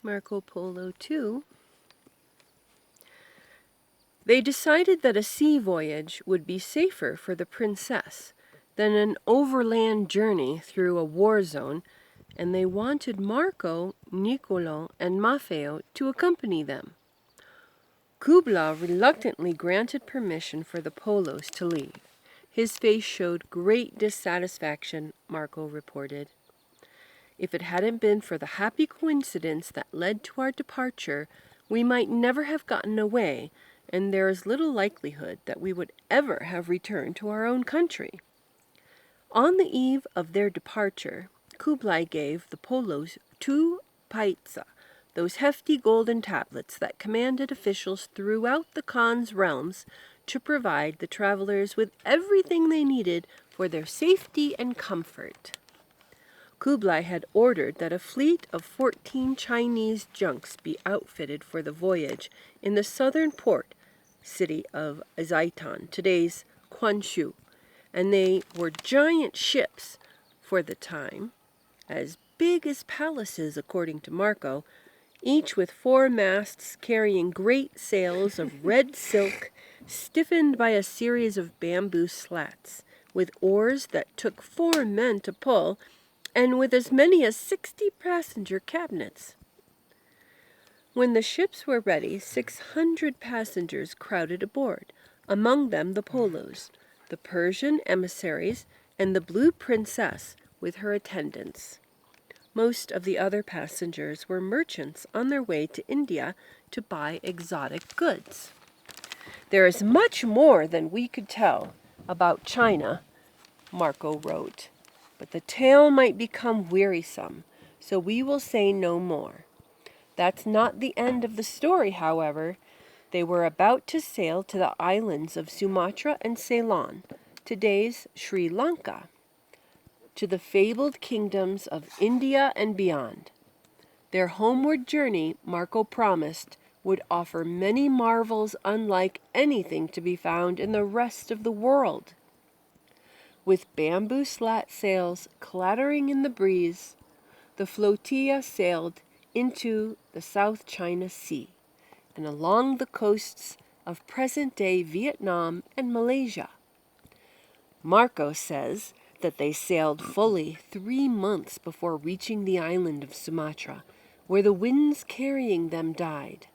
Marco Polo too, they decided that a sea voyage would be safer for the princess than an overland journey through a war zone, and they wanted Marco, Niccolo, and Maffeo to accompany them. Kubla reluctantly granted permission for the Polos to leave. His face showed great dissatisfaction, Marco reported. If it hadn't been for the happy coincidence that led to our departure, we might never have gotten away, and there is little likelihood that we would ever have returned to our own country. On the eve of their departure, Kublai gave the Polos 2 paitsa, those hefty golden tablets that commanded officials throughout the Khan's realms to provide the travelers with everything they needed for their safety and comfort. Kublai had ordered that a fleet of 14 Chinese junks be outfitted for the voyage in the southern port city of Zaitan, today's Quanshu, and they were giant ships for the time, as big as palaces according to Marco, each with 4 masts carrying great sails of red silk stiffened by a series of bamboo slats, with oars that took 4 men to pull, and with as many as 60 passenger cabinets. When the ships were ready, 600 passengers crowded aboard, among them the Polos, the Persian emissaries, and the Blue Princess with her attendants. Most of the other passengers were merchants on their way to India to buy exotic goods. There is much more than we could tell about China, Marco wrote, but the tale might become wearisome, so we will say no more. That's not the end of the story, however. They were about to sail to the islands of Sumatra and Ceylon, today's Sri Lanka, to the fabled kingdoms of India and beyond. Their homeward journey, Marco promised, would offer many marvels unlike anything to be found in the rest of the world. With bamboo slat sails clattering in the breeze, the flotilla sailed into the South China Sea and along the coasts of present-day Vietnam and Malaysia. Marco says that they sailed fully 3 months before reaching the island of Sumatra, where the winds carrying them died.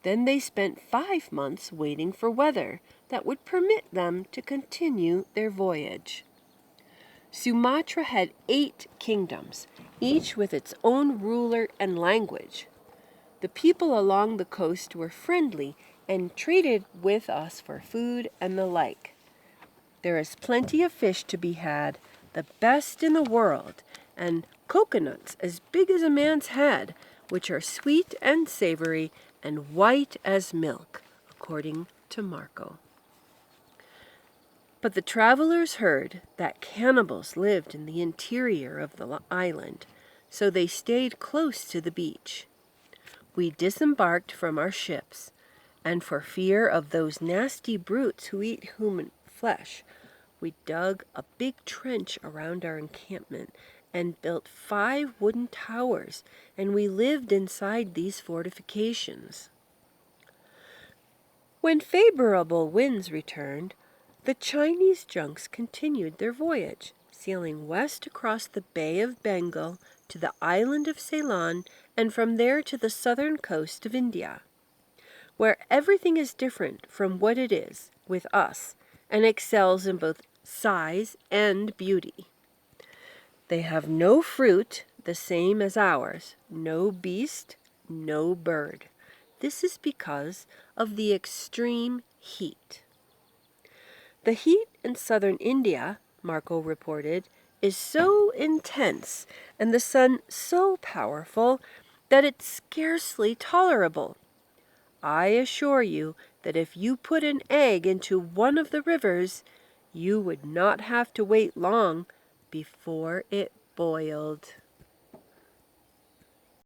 Then they spent 5 months waiting for weather that would permit them to continue their voyage. Sumatra had 8 kingdoms, each with its own ruler and language. The people along the coast were friendly and traded with us for food and the like. There is plenty of fish to be had, the best in the world, and coconuts as big as a man's head, which are sweet and savory and white as milk, according to Marco. But the travelers heard that cannibals lived in the interior of the island, so they stayed close to the beach. We disembarked from our ships, and for fear of those nasty brutes who eat human flesh, we dug a big trench around our encampment and built 5 wooden towers, and we lived inside these fortifications. When favorable winds returned, the Chinese junks continued their voyage, sailing west across the Bay of Bengal to the island of Ceylon, and from there to the southern coast of India, where everything is different from what it is with us, and excels in both size and beauty. They have no fruit, the same as ours, no beast, no bird. This is because of the extreme heat. The heat in southern India, Marco reported, is so intense and the sun so powerful that it's scarcely tolerable. I assure you that if you put an egg into one of the rivers, you would not have to wait long before it boiled.